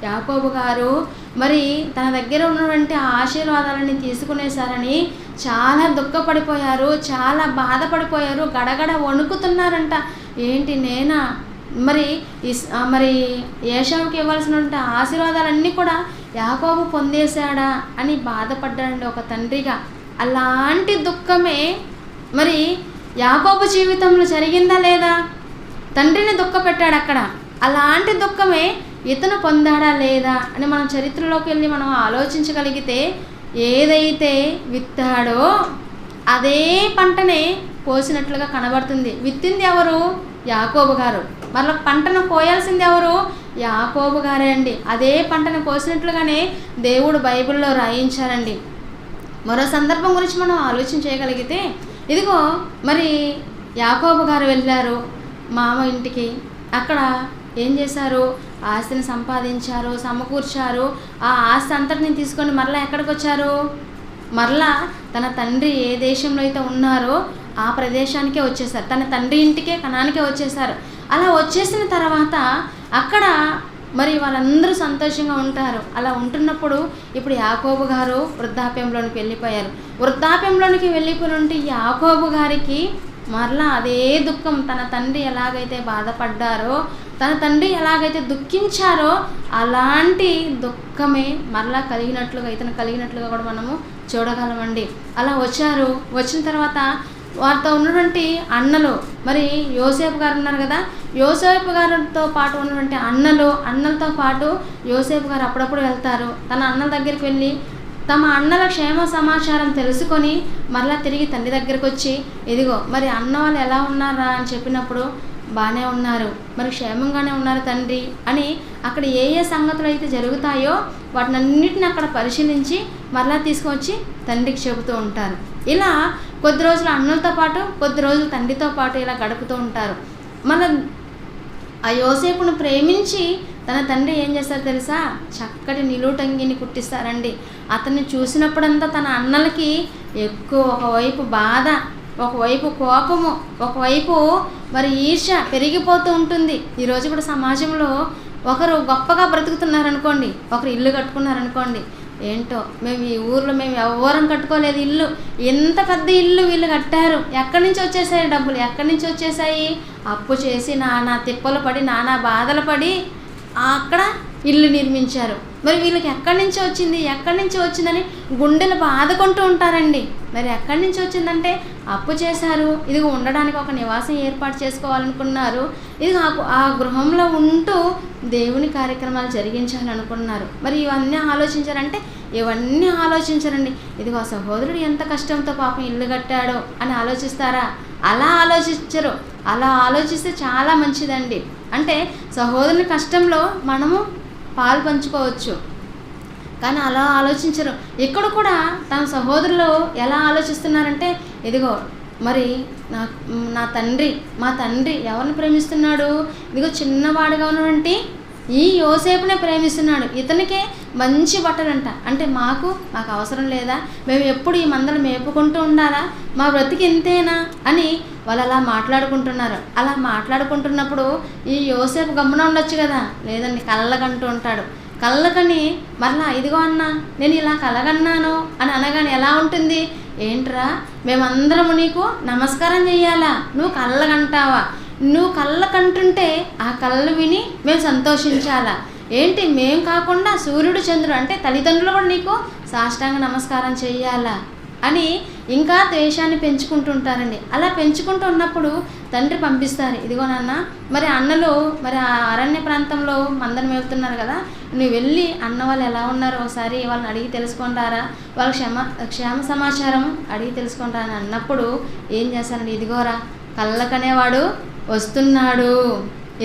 యాకోబు గారు. మరి తన దగ్గర ఉన్నటువంటి ఆశీర్వాదాలని తీసుకునేశారని చాలా దుఃఖపడిపోయారు, చాలా బాధపడిపోయారు, గడగడ వణుకుతున్నారంట. ఏంటి నేనా మరి ఏశావుకి ఇవ్వాల్సినటువంటి ఆశీర్వాదాలన్నీ కూడా యాకోబు పొందేశాడా అని బాధపడ్డాడండి ఒక తండ్రిగా. అలాంటి దుఃఖమే మరి యాకోబు జీవితంలో జరిగిందా లేదా? తండ్రిని దుఃఖపెట్టాడు అక్కడ. అలాంటి దుఃఖమే ఇతను పొందాడా లేదా అని మనం చరిత్రలోకి వెళ్ళి మనం ఆలోచించగలిగితే, ఏదైతే విత్తాడో అదే పంటనే కోసినట్లుగా కనబడుతుంది. విత్తింది ఎవరు? యాకోబు గారు. మరలా పంటను కోయాల్సింది ఎవరు? యాకోబు గారే అండి. అదే పంటను కోసినట్లుగానే దేవుడు బైబిల్లో రాయించారండి. మరో సందర్భం గురించి మనం ఆలోచన చేయగలిగితే, ఇదిగో మరి యాకోబు గారు వెళ్ళారు మామ ఇంటికి. అక్కడ ఏం చేశారు? ఆస్తిని సంపాదించారు, సమకూర్చారు. ఆ ఆస్తి అంతటిని తీసుకొని మరలా ఎక్కడికి వచ్చారు? మరలా తన తండ్రి ఏ దేశంలో అయితే ఉన్నారో ఆ ప్రదేశానికే వచ్చేసారు. తన తండ్రి ఇంటికే, కనానికే వచ్చేసారు. అలా వచ్చేసిన తర్వాత అక్కడ మరి వాళ్ళందరూ సంతోషంగా ఉంటారు. అలా ఉంటున్నప్పుడు ఇప్పుడు యాకోబు గారు వృద్ధాప్యంలోనికి వెళ్ళిపోయారు. వృద్ధాప్యంలోనికి వెళ్ళిపోయినట్టు యాకోబు గారికి మరలా అదే దుఃఖం. తన తండ్రి ఎలాగైతే బాధపడ్డారో, తన తండ్రి ఎలాగైతే దుఃఖించారో అలాంటి దుఃఖమే మరలా ఇతను కలిగినట్లుగా కూడా మనము చూడగలమండి. అలా వచ్చారు. వచ్చిన తర్వాత వారితో ఉన్నటువంటి అన్నలు, మరి యోసేపు గారు ఉన్నారు కదా, యోసేపు గారితో పాటు ఉన్నటువంటి అన్నలతో పాటు యోసేపు గారు అప్పుడప్పుడు వెళ్తారు. తన అన్నల దగ్గరికి వెళ్ళి తమ అన్నల క్షేమ సమాచారం తెలుసుకొని మరలా తిరిగి తండ్రి దగ్గరకు వచ్చి, ఇదిగో మరి అన్న వాళ్ళు ఎలా ఉన్నారా అని చెప్పినప్పుడు, బాగానే ఉన్నారు, మరి క్షేమంగానే ఉన్నారు తండ్రి అని అక్కడ ఏ ఏ సంగతులు అయితే జరుగుతాయో వాటినన్నిటిని అక్కడ పరిశీలించి మరలా తీసుకొచ్చి తండ్రికి చెబుతూ ఉంటారు. ఇలా కొద్ది రోజులు అన్నలతో పాటు కొద్ది రోజులు తండ్రితో పాటు ఇలా గడుపుతూ ఉంటారు. మన ఆ యోసేపును ప్రేమించి తన తండ్రి ఏం చేస్తారు తెలుసా, చక్కటి నిలువుటంగిని కుట్టిస్తారండి. అతన్ని చూసినప్పుడంతా తన అన్నలకి ఎక్కువ ఒకవైపు బాధ, ఒకవైపు కోపము, ఒకవైపు మరి ఈర్ష్య పెరిగిపోతూ ఉంటుంది. ఈరోజు కూడా సమాజంలో ఒకరు గొప్పగా బ్రతుకుతున్నారనుకోండి, ఒకరు ఇల్లు కట్టుకున్నారనుకోండి, ఏంటో మేము ఈ ఊర్లో మేము ఎవరం కట్టుకోలేదు ఇల్లు, ఎంత పెద్ద ఇల్లు వీళ్ళు కట్టారు, ఎక్కడి నుంచి వచ్చేసాయి డబ్బులు, ఎక్కడి నుంచి వచ్చేసాయి, అప్పు చేసి నానా తిప్పలు పడి నానా బాధలు పడి అక్కడ ఇల్లు నిర్మించారు. మరి వీళ్ళకి ఎక్కడి నుంచి వచ్చింది, ఎక్కడి నుంచి వచ్చిందని గుండెలు బాదుకుంటూ ఉంటారండి. మరి ఎక్కడి నుంచి వచ్చిందంటే అప్పు చేశారు, ఇదిగో ఉండడానికి ఒక నివాసం ఏర్పాటు చేసుకోవాలనుకున్నారు, ఇది ఆ గృహంలో ఉంటూ దేవుని కార్యక్రమాలు జరిగించాలనుకున్నారు. మరి ఇవన్నీ ఆలోచించారంటే ఇవన్నీ ఆలోచించారండి. ఇదిగో సహోదరుడు ఎంత కష్టంతో పాపం ఇల్లు కట్టాడో అని ఆలోచిస్తారా? అలా ఆలోచించరు. అలా ఆలోచిస్తే చాలా మంచిదండి. అంటే సహోదరుని కష్టంలో మనము పాలు పంచుకోవచ్చు, కానీ అలా ఆలోచించరు. ఇక్కడ కూడా తన సహోదరులు ఎలా ఆలోచిస్తున్నారంటే, ఇదిగో మరి నా తండ్రి, మా తండ్రి ఎవరిని ప్రేమిస్తున్నాడు, ఇదిగో చిన్నవాడుగా ఉన్నటువంటి ఈ యోసేపునే ప్రేమిస్తున్నాడు, ఇతనికే మంచి బట్టలంట, అంటే మాకు అవసరం లేదా, మేము ఎప్పుడు ఈ మందలు మేపుకుంటూ ఉండాలా, మా బ్రతికి ఇంతేనా అని వాళ్ళు అలా మాట్లాడుకుంటున్నారు. అలా మాట్లాడుకుంటున్నప్పుడు ఈ యోసేపు గమ్మున ఉండొచ్చు కదా, లేదండి కళ్ళకంటూ ఉంటాడు. కళ్ళకని మరలా ఇదిగో అన్న నేను ఇలా కలగన్నాను అని అనగానే ఎలా ఉంటుంది, ఏంట్రా మేమందరము నీకు నమస్కారం చెయ్యాలా, నువ్వు కళ్ళకంటావా, నువ్వు కళ్ళకంటుంటే ఆ కళ్ళు విని మేము సంతోషించాలా, ఏంటి మేం కాకుండా సూర్యుడు చంద్రుడు అంటే తల్లిదండ్రులు కూడా నీకు సాష్టాంగ నమస్కారం చెయ్యాలా అని ఇంకా ద్వేషాన్ని పెంచుకుంటుంటారండి. అలా పెంచుకుంటూ ఉన్నప్పుడు తండ్రి పంపిస్తారు, ఇదిగో నాన్న మరి అన్నలు మరి ఆ అరణ్య ప్రాంతంలో మందను మేపుతున్నారు కదా, నువ్వు వెళ్ళి అన్న వాళ్ళు ఎలా ఉన్నారో ఒకసారి వాళ్ళని అడిగి తెలుసుకుంటారా, వాళ్ళ క్షేమ సమాచారం అడిగి తెలుసుకుంటారా అని అన్నప్పుడు ఏం చేస్తారండి, ఇదిగోరా కళ్ళకనేవాడు వస్తున్నాడు.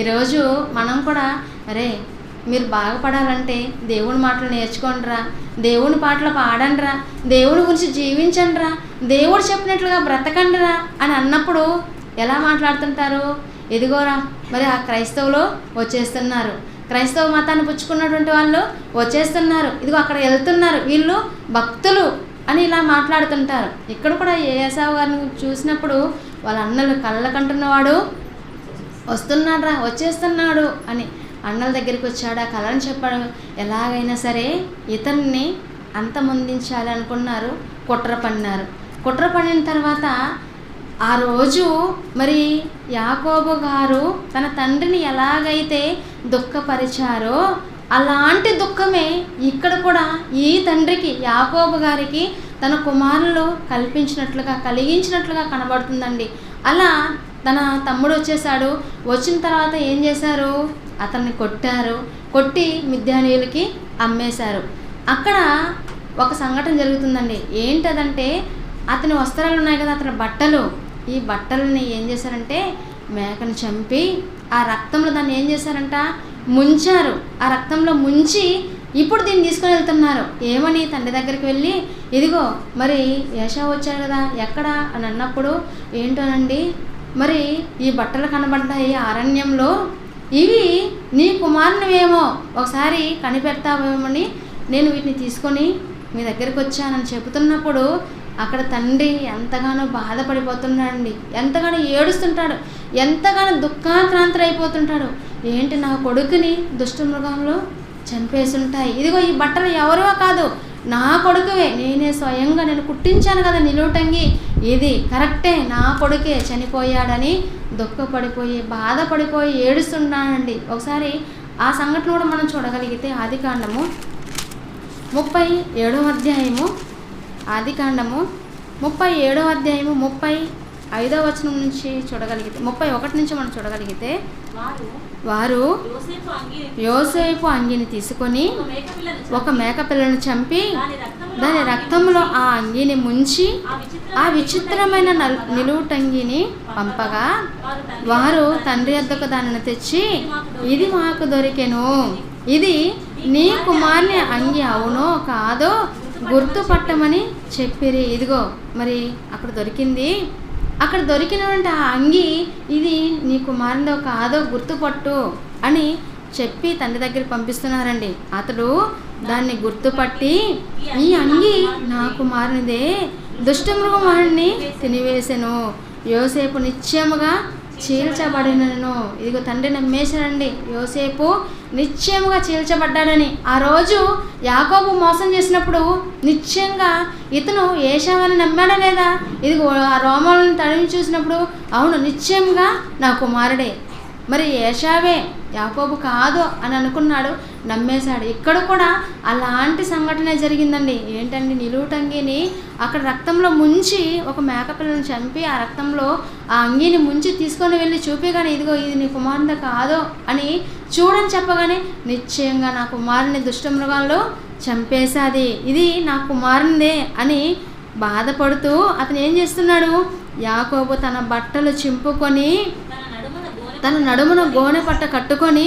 ఈరోజు మనం కూడా అరే మీరు బాగుపడాలంటే దేవుని మాటలు నేర్చుకోండిరా, దేవుని పాటలు పాడండిరా, దేవుని గురించి జీవించండిరా, దేవుడు చెప్పినట్లుగా బ్రతకండిరా అని అన్నప్పుడు ఎలా మాట్లాడుతుంటారు, ఎదిగోరా మరి ఆ క్రైస్తవులు వచ్చేస్తున్నారు, క్రైస్తవ మతాన్ని పుచ్చుకున్నటువంటి వాళ్ళు వచ్చేస్తున్నారు, ఇదిగో అక్కడ వెళ్తున్నారు, వీళ్ళు భక్తులు అని ఇలా మాట్లాడుతుంటారు. ఇక్కడ కూడా ఏసావు గారిని చూసినప్పుడు వాళ్ళ అన్నలు కళ్ళకంటున్నవాడు వస్తున్నాడురా, వచ్చేస్తున్నాడు అని అన్నల దగ్గరికి వచ్చాడు, ఆ కళను చెప్పాడు. ఎలాగైనా సరే ఇతన్ని అంతమొందించాలి అనుకున్నారు, కుట్ర పన్నారు. కుట్ర పడిన తర్వాత ఆ రోజు మరి యాకోబు గారు తన తండ్రిని ఎలాగైతే దుఃఖపరిచారో అలాంటి దుఃఖమే ఇక్కడ కూడా ఈ తండ్రికి యాకోబు గారికి తన కుమారులు కలిగించినట్లుగా కనబడుతుందండి. అలా తన తమ్ముడు వచ్చేసాడు. వచ్చిన తర్వాత ఏం చేశారు, అతన్ని కొట్టి మిద్యానీయులకి అమ్మేశారు. అక్కడ ఒక సంఘటన జరుగుతుందండి. ఏంటదంటే అతని వస్త్రాలు ఉన్నాయి కదా, అతని బట్టలు, ఈ బట్టలని ఏం చేశారంటే మేకను చంపి ఆ రక్తంలో దాన్ని ఏం చేశారంట ముంచారు. ఆ రక్తంలో ముంచి ఇప్పుడు దీన్ని తీసుకొని వెళ్తున్నారు. ఏమని తండ్రి దగ్గరికి వెళ్ళి, ఇదిగో మరి ఏషావు వచ్చాడు కదా ఎక్కడా అని అన్నప్పుడు, ఏంటోనండి మరి ఈ బట్టలు కనబడ్డాయి అరణ్యంలో, ఇవి నీ కుమారునివేమో, ఒకసారి కనిపెడతావేమని నేను వీటిని తీసుకొని మీ దగ్గరికి వచ్చానని చెబుతున్నప్పుడు అక్కడ తండ్రి ఎంతగానో బాధపడిపోతున్నాడండి, ఎంతగానో ఏడుస్తుంటాడు, ఎంతగానో దుఃఖాక్రాంతులైపోతుంటాడు. ఏంటి నా కొడుకుని దుష్టమృగంలో చంపేస్తుంటాయి, ఇదిగో ఈ బట్టలు ఎవరివో కాదు నా కొడుకువే, నేనే స్వయంగా నేను కుట్టించాను కదా నిలువుటంగి, ఇది కరెక్టే నా కొడుకే చనిపోయాడని దుఃఖపడిపోయి బాధపడిపోయి ఏడుస్తున్నానండి. ఒకసారి ఆ సంఘటన కూడా మనం చూడగలిగితే ఆదికాండము 37వ అధ్యాయము, ఆదికాండము 37వ అధ్యాయము 35వ వచనం నుంచి చూడగలిగితే 31 నుంచి మనం చూడగలిగితే, వారు యోసేపు అంగిని తీసుకొని ఒక మేకపిల్లను చంపి దాని రక్తంలో ఆ అంగీని ముంచి ఆ విచిత్రమైన నిలువుటంగిని పంపగా వారు తండ్రి వద్దకు దానిని తెచ్చి, ఇది మాకు దొరికెను, ఇది నీ కుమారుని అంగి అవునో కాదో గుర్తుపట్టమని చెప్పిరి. ఇదిగో మరి అక్కడ దొరికింది, అక్కడ దొరికినటువంటి ఆ అంగి ఇది నీ కుమారునిదో కాదో గుర్తుపట్టు అని చెప్పి తండ్రి దగ్గరికి పంపిస్తున్నారండి. అతడు దాన్ని గుర్తుపట్టి, ఈ అంగి నా కుమారునిదే, దుష్టమృగవాడిని తినివేసెను, యోసేపు నిశ్చయముగా చీల్చబడినను. ఇదిగో తండ్రి నమ్మేశాడండి, యోసేపు నిశ్చయముగా చీల్చబడ్డాడని. ఆ రోజు యాకోబు మోసం చేసినప్పుడు నిశ్చయంగా ఇతను ఏశావని నమ్మాడా లేదా? ఇదిగో ఆ రోమాలను తడిమి చూసినప్పుడు అవును నిశ్చయంగా నా కుమారుడే, మరి ఏశావే యాకోబు కాదు అని అనుకున్నాడు, నమ్మేశాడు. ఇక్కడ కూడా అలాంటి సంఘటన జరిగిందండి. ఏంటండి, నిలువుటంగిని అక్కడ రక్తంలో ముంచి ఒక మేకపిల్లని చంపి ఆ రక్తంలో ఆ అంగీని ముంచి తీసుకొని వెళ్ళి చూపిగానే ఇదిగో ఇది నీ కుమారునిదే కాదో అని చూడని చెప్పగానే నిశ్చయంగా నా కుమారుని దుష్టమృగాల్లో చంపేశాది, ఇది నా కుమారునిదే అని బాధపడుతూ అతను ఏం చేస్తున్నాడు, యాకోబు తన బట్టలు చింపుకొని తన నడుమున గోనె పట్ట కట్టుకొని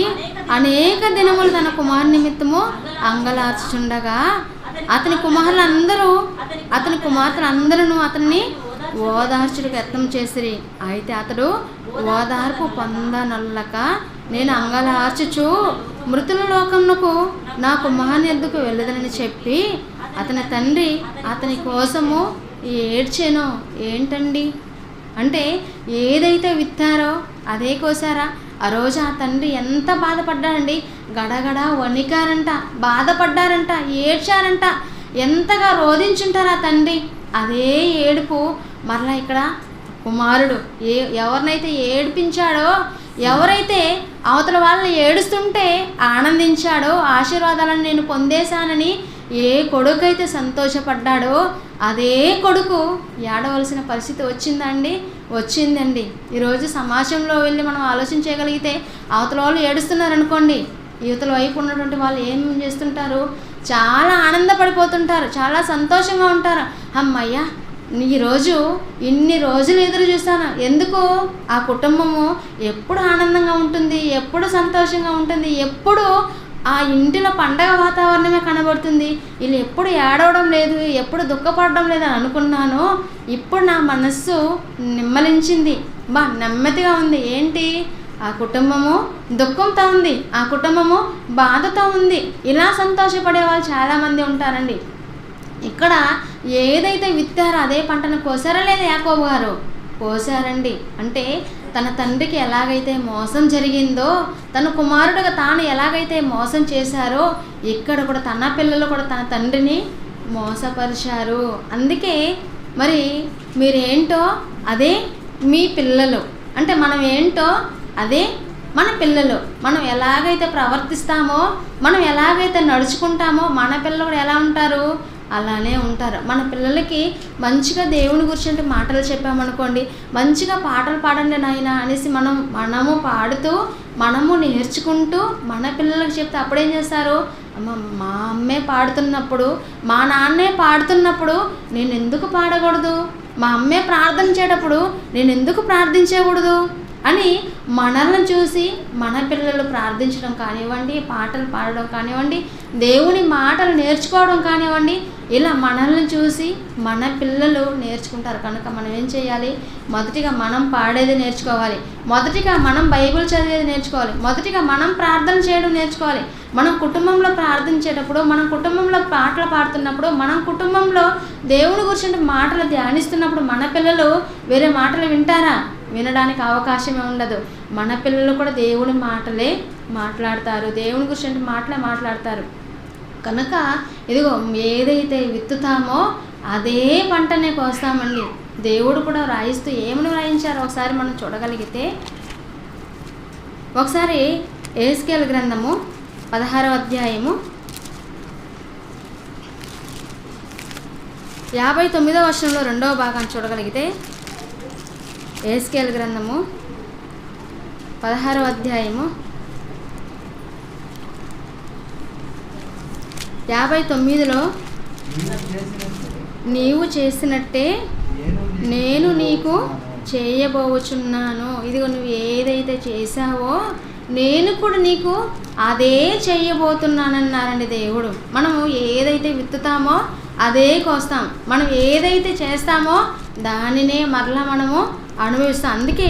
అనేక దినములు తన కుమారు నిమిత్తము అంగలార్చుచుండగా అతని కుమార్తెలందరూ అతన్ని ఓదార్చుడికి యత్నం చేసిరి. అయితే అతడు ఓదార్పు పొందనొల్లక, నేను అంగలార్చుచు మృతుల లోకమునకు నా కుమారుని యొద్దకు వెళ్ళదనని చెప్పి అతని తండ్రి అతని కోసము ఏడ్చెను. ఏంటండి అంటే, ఏదైతే విత్తారో అదే కోసారా? ఆ రోజు ఆ తండ్రి ఎంత బాధపడ్డారండి, గడగడ వణికారంట, బాధపడ్డారంట, ఏడ్చారంట, ఎంతగా రోధించుంటారు ఆ తండ్రి. అదే ఏడుపు మరలా ఇక్కడ కుమారుడు ఎవరినైతే ఏడిపించాడో, ఎవరైతే అవతల వాళ్ళని ఏడుస్తుంటే ఆనందించాడో, ఆశీర్వాదాలను నేను పొందేశానని ఏ కొడుకు అయితే సంతోషపడ్డాడో అదే కొడుకు ఏడవలసిన పరిస్థితి వచ్చిందండి. ఈరోజు సమాజంలో వెళ్ళి మనం ఆలోచన చేయగలిగితే అవతల వాళ్ళు ఏడుస్తున్నారనుకోండి, యువతల వైపు ఉన్నటువంటి వాళ్ళు ఏం చేస్తుంటారు, చాలా ఆనందపడిపోతుంటారు, చాలా సంతోషంగా ఉంటారు. అమ్మయ్య, ఈరోజు ఇన్ని రోజులు ఎదురు చూస్తాను, ఎందుకు ఆ కుటుంబము ఎప్పుడు ఆనందంగా ఉంటుంది, ఎప్పుడు సంతోషంగా ఉంటుంది, ఎప్పుడు ఆ ఇంటిలో పండగ వాతావరణమే కనబడుతుంది, వీళ్ళు ఎప్పుడు ఏడవడం లేదు, ఎప్పుడు దుఃఖపడడం లేదు అని అనుకున్నాను. ఇప్పుడు నా మనస్సు నిమ్మలించింది, నెమ్మదిగా ఉంది. ఏంటి, ఆ కుటుంబము దుఃఖంతో ఉంది, ఆ కుటుంబము బాధతో ఉంది. ఇలా సంతోషపడే వాళ్ళు చాలామంది ఉంటారండి. ఇక్కడ ఏదైతే విత్తారో అదే పంటను కోసారా లేదా యాకోబు గారు? కోసారండి. అంటే తన తండ్రికి ఎలాగైతే మోసం జరిగిందో, తన కుమారుడుగా తాను ఎలాగైతే మోసం చేశారో, ఇక్కడ కూడా తన పిల్లలు కూడా తన తండ్రిని మోసపరిచారు. అందుకే మరి మీరేంటో అదే మీ పిల్లలు, అంటే మనం ఏంటో అదే మన పిల్లలు. మనం ఎలాగైతే ప్రవర్తిస్తామో, మనం ఎలాగైతే నడుచుకుంటామో, మన పిల్లలు కూడా ఎలా ఉంటారు, అలానే ఉంటారు. మన పిల్లలకి మంచిగా దేవుని గురించి మాటలు చెప్పామనుకోండి, మంచిగా పాటలు పాడండి నాయన అనేసి మనము పాడుతూ మనము నేర్చుకుంటూ మన పిల్లలకు చెప్తే అప్పుడేం చేస్తారు, మా అమ్మే పాడుతున్నప్పుడు, మా నాన్నే పాడుతున్నప్పుడు నేను ఎందుకు పాడకూడదు, మా అమ్మే ప్రార్థన చేసేటప్పుడు నేను ఎందుకు ప్రార్థించకూడదు అని మనల్ని చూసి మన పిల్లలు ప్రార్థించడం కానివ్వండి, పాటలు పాడడం కానివ్వండి, దేవుని మాటలు నేర్చుకోవడం కానివ్వండి, ఇలా మనల్ని చూసి మన పిల్లలు నేర్చుకుంటారు. కనుక మనం ఏం చేయాలి, మొదటిగా మనం పాడేది నేర్చుకోవాలి, మొదటిగా మనం బైబిల్ చదివేది నేర్చుకోవాలి, మొదటిగా మనం ప్రార్థన చేయడం నేర్చుకోవాలి. మనం కుటుంబంలో ప్రార్థించేటప్పుడు, మనం కుటుంబంలో పాటలు పాడుతున్నప్పుడు, మనం కుటుంబంలో దేవుని గురించి మాటలు ధ్యానిస్తున్నప్పుడు మన పిల్లలు వేరే మాటలు వింటారా? వినడానికి అవకాశమే ఉండదు. మన పిల్లలు కూడా దేవుని మాటలే మాట్లాడతారు, దేవుని గురించి మాట్లాడతారు. కనుక ఇదిగో ఏదైతే విత్తుతామో అదే పంటనే కోస్తామండి. దేవుడు కూడా రాయిస్తూ ఏమని రాయించారో ఒకసారి మనం చూడగలిగితే, ఒకసారి యెహెజ్కేలు గ్రంథము 16వ అధ్యాయము 59వ వచనంలో 2వ భాగాన్ని చూడగలిగితే, యెహెజ్కేలు గ్రంథము 16వ అధ్యాయము 59లో నీవు చేసినట్టే నేను నీకు చేయబోచున్నాను. ఇదిగో నువ్వు ఏదైతే చేశావో నేను కూడా నీకు అదే చేయబోతున్నానన్నారండి దేవుడు. మనము ఏదైతే విత్తుతామో అదే కోస్తాం. మనం ఏదైతే చేస్తామో దానినే మరలా మనము అనుభవిస్తాం. అందుకే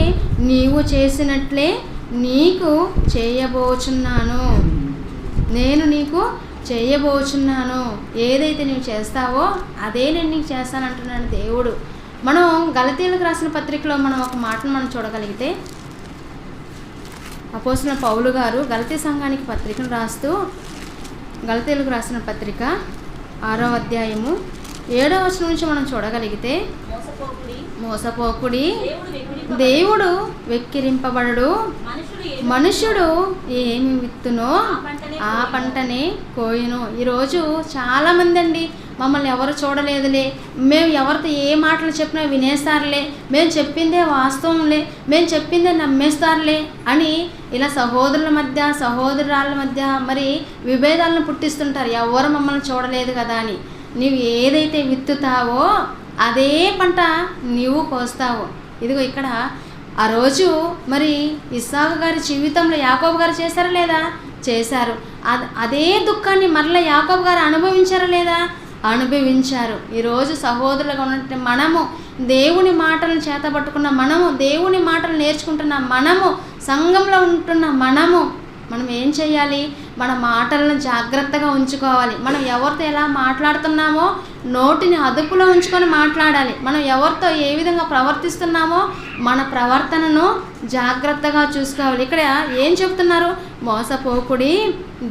నీవు చేసినట్లే నీకు చేయబోచున్నాను, నేను నీకు చేయబోచున్నాను. ఏదైతే నీవు చేస్తావో అదే నేను నీకు చేస్తానంటున్నాడు దేవుడు. మనం గలతీయులకు రాసిన పత్రికలో మనం ఒక మాటను మనం చూడగలిగితే, అపోస్తలుడైన పౌలు గారు గలతీ సంఘానికి పత్రికను రాస్తూ, గలతీయులకు రాసిన పత్రిక 6వ అధ్యాయము 7వ వచనం నుంచి మనం చూడగలిగితే, మోసపోకుడి, దేవుడు వెక్కిరింపబడడు, మనుషుడు ఏమి విత్తునో ఆ పంటనే కోయును. ఈరోజు చాలామంది అండి మమ్మల్ని ఎవరు చూడలేదులే, మేము ఎవరితో ఏ మాటలు చెప్పినా వినేస్తారులే, మేము చెప్పిందే వాస్తవంలే, మేము చెప్పిందే నమ్మేస్తారులే అని ఇలా సహోదరుల మధ్య సహోదరురాళ్ళ మధ్య మరి విభేదాలను పుట్టిస్తుంటారు. ఎవరు మమ్మల్ని చూడలేదు కదా అని. నీవు ఏదైతే విత్తుతావో అదే పంట నీవు కోస్తావు. ఇదిగో ఇక్కడ ఆ రోజు మరి ఇస్సాకు గారి జీవితంలో యాకోబు గారు చేశారా లేదా? చేశారు. అదే దుఃఖాన్ని మరలా యాకోబు గారు అనుభవించారా లేదా? అనుభవించారు. ఈరోజు సహోదరులుగా ఉన్నట్టు మనము దేవుని మాటలను చేతబట్టుకున్న మనము, దేవుని మాటలు నేర్చుకుంటున్న మనము, సంఘంలో ఉంటున్న మనం ఏం చేయాలి? మన మాటలను జాగ్రత్తగా ఉంచుకోవాలి. మనం ఎవరితో ఎలా మాట్లాడుతున్నామో నోటిని అదుపులో ఉంచుకొని మాట్లాడాలి. మనం ఎవరితో ఏ విధంగా ప్రవర్తిస్తున్నామో మన ప్రవర్తనను జాగ్రత్తగా చూసుకోవాలి. ఇక్కడ ఏం చెప్తున్నారు? మోసపోకుడి,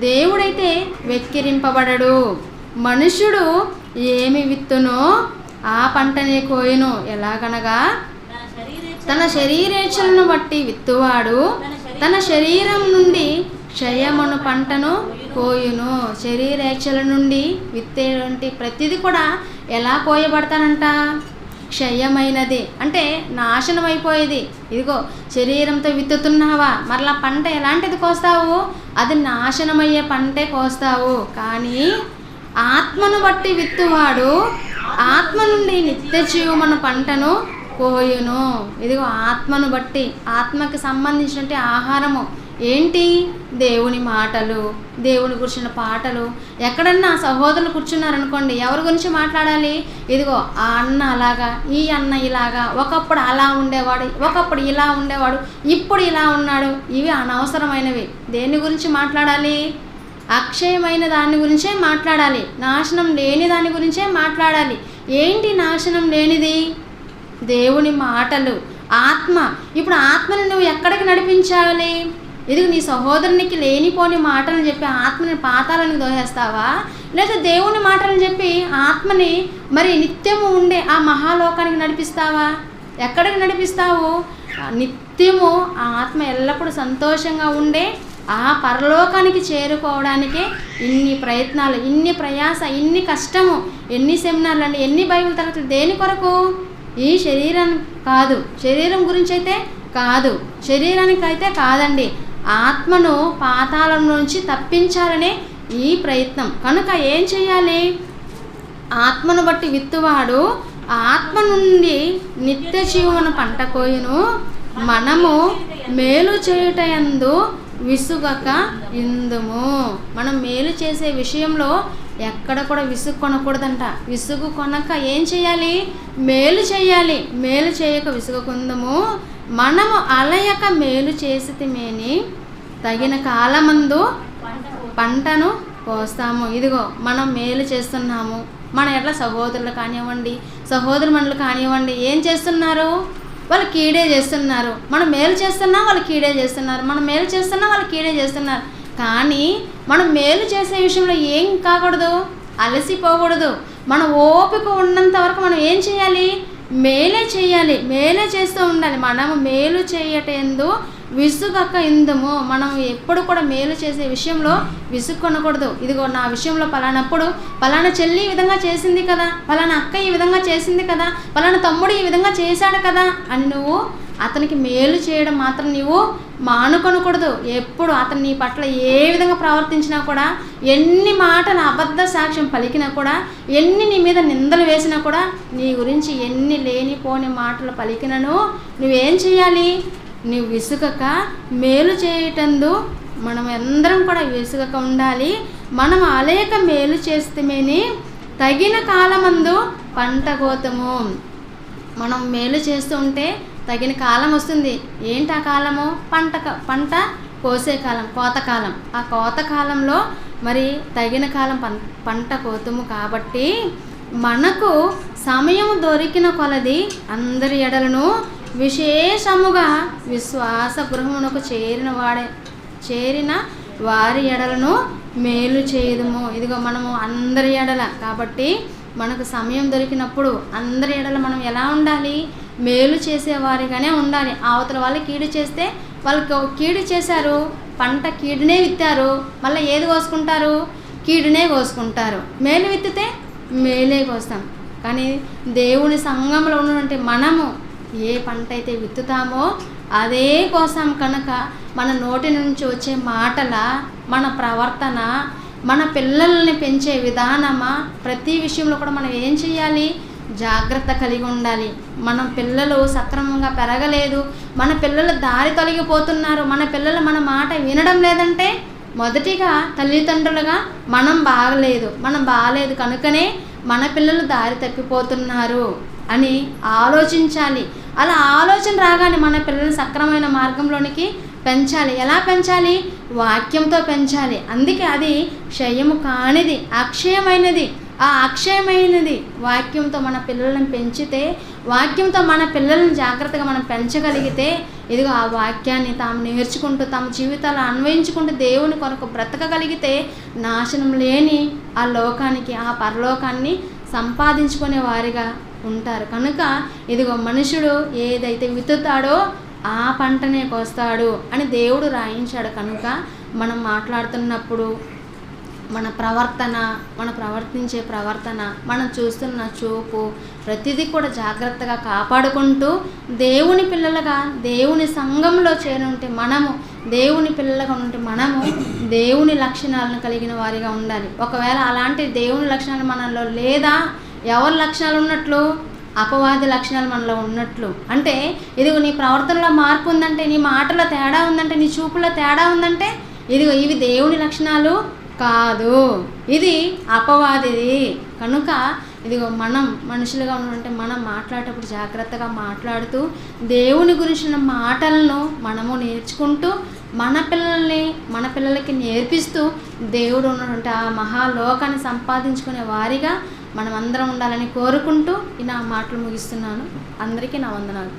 దేవుడైతే వెక్కిరింపబడడు, మనుష్యుడు ఏమి విత్తునో ఆ పంటనే కోయును. ఎలాగనగా తన శరీరేచ్ఛలను బట్టి విత్తువాడు తన శరీరం నుండి క్షయమును పంటను కోయును. శరీరేచ్ఛల నుండి విత్తేటువంటి ప్రతిదీ కూడా ఎలా కోయబడతానంట? క్షయమైనది, అంటే నాశనం అయిపోయేది. ఇదిగో శరీరంతో విత్తుతున్నావా, మరలా పంట ఎలాంటిది కోస్తావు? అది నాశనమయ్యే పంటే కోస్తావు. కానీ ఆత్మను బట్టి విత్తువాడు ఆత్మ నుండి నిత్య జీవమున పంటను కోయును. ఇదిగో ఆత్మను బట్టి, ఆత్మకి సంబంధించినటువంటి ఆహారము ఏంటి? దేవుని మాటలు, దేవుని గురించిన పాటలు. ఎక్కడన్నా సహోదరులు కూర్చున్నారనుకోండి, ఎవరి గురించి మాట్లాడాలి? ఇదిగో ఆ అన్న అలాగా, ఈ అన్న ఇలాగా, ఒకప్పుడు అలా ఉండేవాడు, ఒకప్పుడు ఇలా ఉండేవాడు, ఇప్పుడు ఇలా ఉన్నాడు. ఇవి అనవసరమైనవి. దేని గురించి మాట్లాడాలి? అక్షయమైన దాని గురించే మాట్లాడాలి. నాశనం లేని దాని గురించే మాట్లాడాలి. ఏంటి నాశనం లేనిది? దేవుని మాటలు, ఆత్మ. ఇప్పుడు ఆత్మని నువ్వు ఎక్కడికి నడిపించాలి? ఇది నీ సహోదరునికి లేనిపోని మాటలను చెప్పి ఆత్మని పాతాలను దోహేస్తావా? లేదా దేవుని మాటలను చెప్పి ఆత్మని మరి నిత్యము ఉండే ఆ మహాలోకానికి నడిపిస్తావా? ఎక్కడికి నడిపిస్తావు? నిత్యము ఆ ఆత్మ ఎల్లప్పుడూ సంతోషంగా ఉండే ఆ పరలోకానికి చేరుకోవడానికే ఇన్ని ప్రయత్నాలు, ఇన్ని ప్రయాస, ఇన్ని కష్టము, ఎన్ని సెమినార్లు అండి, ఎన్ని బైబిల్ తరగతులు. దేని కొరకు? ఈ శరీరం కాదు, శరీరం గురించి అయితే కాదు, శరీరానికి అయితే కాదండి, ఆత్మను పాతాళం నుంచి తప్పించాలనే ఈ ప్రయత్నం. కనుక ఏం చేయాలి? ఆత్మను బట్టి విత్తువాడు ఆత్మ నుండి నిత్య జీవన పంట కోయును. మనము మేలు చేయుటయందు విసుగక ఇందుము. మనం మేలు చేసే విషయంలో ఎక్కడ కూడా విసుగు కొనకూడదంట. విసుగు కొనక ఏం చేయాలి? మేలు చేయాలి. మేలు చేయక విసుగుకుందుము. మనము అలయక మేలు చేసితిమేని తగిన కాలమందు పంటను కోస్తాము. ఇదిగో మనం మేలు చేస్తున్నాము. మన ఎట్లా సహోదరులు కానివ్వండి, సహోదరుమణులు కానివ్వండి, ఏం చేస్తున్నారు? వాళ్ళు కీడే చేస్తున్నారు. మనం మేలు చేస్తున్నా వాళ్ళు కీడే చేస్తున్నారు, మనం మేలు చేస్తున్నా వాళ్ళు కీడే చేస్తున్నారు. కానీ మనం మేలు చేసే విషయంలో ఏం కాకూడదు? అలసిపోకూడదు. మన ఓపిక ఉన్నంత వరకు మనం ఏం చేయాలి? మేలే చేయాలి, మేలే చేస్తూ ఉండాలి. మనము మేలు చేయటందు విసుగక ఇందుము. మనం ఎప్పుడు కూడా మేలు చేసే విషయంలో విసుక్కొనకూడదు. ఇదిగో నా విషయంలో పలానప్పుడు పలానా చెల్లి ఈ విధంగా చేసింది కదా, పలానా అక్క ఈ విధంగా చేసింది కదా, పలానా తమ్ముడు ఈ విధంగా చేశాడు కదా అని నువ్వు అతనికి మేలు చేయడం మాత్రం నువ్వు మానుకొనకూడదు. ఎప్పుడు అతను నీ పట్ల ఏ విధంగా ప్రవర్తించినా కూడా, ఎన్ని మాటలు అబద్ధ సాక్ష్యం పలికినా కూడా, ఎన్ని నీ మీద నిందలు వేసినా కూడా, నీ గురించి ఎన్ని లేనిపోని మాటలు పలికినను నువ్వేం చేయాలి? నువ్వు విసుగక మేలు చేయటందు మనం అందరం కూడా విసుగక ఉండాలి. మనం అలేక మేలు చేస్తేమేని తగిన కాలమందు పంట కోతము. మనం మేలు చేస్తూ ఉంటే తగిన కాలం వస్తుంది. ఏంటి ఆ కాలము? పంట కోసే కాలం, కోతకాలం. ఆ కోతకాలంలో మరి తగిన కాలం పంట కోతము. కాబట్టి మనకు సమయం దొరికిన కొలది అందరి ఎడలను విశేషముగా విశ్వాస గృహమునకు చేరిన వారి ఎడలను మేలు చేయదుము. ఇదిగో మనము అందరి ఎడల, కాబట్టి మనకు సమయం దొరికినప్పుడు అందరి ఎడల మనం ఎలా ఉండాలి? మేలు చేసేవారిగానే ఉండాలి. అవతల వాళ్ళు కీడు చేస్తే, వాళ్ళకి కీడు చేశారు, పంట కీడునే విత్తారు, మళ్ళీ ఏది కోసుకుంటారు? కీడునే కోసుకుంటారు. మేలు విత్తితే మేలే కోస్తాం. కానీ దేవుని సంఘంలో ఉన్నటువంటి మనము ఏ పంట అయితే విత్తుతామో అదే కోసాం. కనుక మన నోటి నుంచి వచ్చే మాటల, మన ప్రవర్తన, మన పిల్లల్ని పెంచే విధానమా, ప్రతి విషయంలో కూడా మనం ఏం చేయాలి? జాగ్రత్త కలిగి ఉండాలి. మన పిల్లలు సక్రమంగా పెరగలేదు, మన పిల్లలు దారి తొలగిపోతున్నారు, మన పిల్లలు మన మాట వినడం లేదంటే మొదటిగా తల్లిదండ్రులుగా మనం బాగలేదు కనుకనే మన పిల్లలు దారి తప్పిపోతున్నారు అని ఆలోచించాలి. అలా ఆలోచన రాగానే మన పిల్లల్ని సక్రమైన మార్గంలోనికి పెంచాలి. ఎలా పెంచాలి? వాక్యంతో పెంచాలి. అందుకే అది క్షయము కానిది, అక్షయమైనది. ఆ అక్షయమైనది వాక్యంతో మన పిల్లలను పెంచితే, వాక్యంతో మన పిల్లలను జాగ్రత్తగా మనం పెంచగలిగితే, ఇదిగో ఆ వాక్యాన్ని తాము నేర్చుకుంటూ తమ జీవితాలు అన్వయించుకుంటూ దేవుని కొరకు బ్రతకగలిగితే నాశనం లేని ఆ లోకానికి, ఆ పరలోకాన్ని సంపాదించుకునే వారిగా ఉంటారు. కనుక ఇదిగో మనుషుడు ఏదైతే విత్తుతాడో ఆ పంటనే కోస్తాడు అని దేవుడు రాయించాడు. కనుక మనం మాట్లాడుతున్నప్పుడు మన ప్రవర్తన, మనం ప్రవర్తించే ప్రవర్తన, మనం చూస్తున్న చూపు, ప్రతిదీ కూడా జాగ్రత్తగా కాపాడుకుంటూ దేవుని పిల్లలుగా దేవుని సంఘంలో చేరుంటే మనము, దేవుని పిల్లలుగా ఉంటే మనము దేవుని లక్షణాలను కలిగిన వారిగా ఉండాలి. ఒకవేళ అలాంటి దేవుని లక్షణాలు మనలో లేదా, ఎవరి లక్షణాలు ఉన్నట్లు? అపవాది లక్షణాలు మనలో ఉన్నట్లు. అంటే ఇదిగో నీ ప్రవర్తనలో మార్పు ఉందంటే, నీ మాటలో తేడా ఉందంటే, నీ చూపులో తేడా ఉందంటే, ఇదిగో ఇవి దేవుని లక్షణాలు కాదు, ఇది అపవాదిది. కనుక ఇదిగో మనం మనుషులుగా ఉంటే మనం మాట్లాడేటప్పుడు జాగ్రత్తగా మాట్లాడుతూ దేవుని గురించిన మాటలను మనము నేర్చుకుంటూ మన పిల్లలకి నేర్పిస్తూ దేవుడు ఉన్నటువంటి ఆ మహాలోకాన్ని సంపాదించుకునే వారిగా మనం అందరం ఉండాలని కోరుకుంటూ నా మాటలు ముగిస్తున్నాను. అందరికీ నా వందనాలు.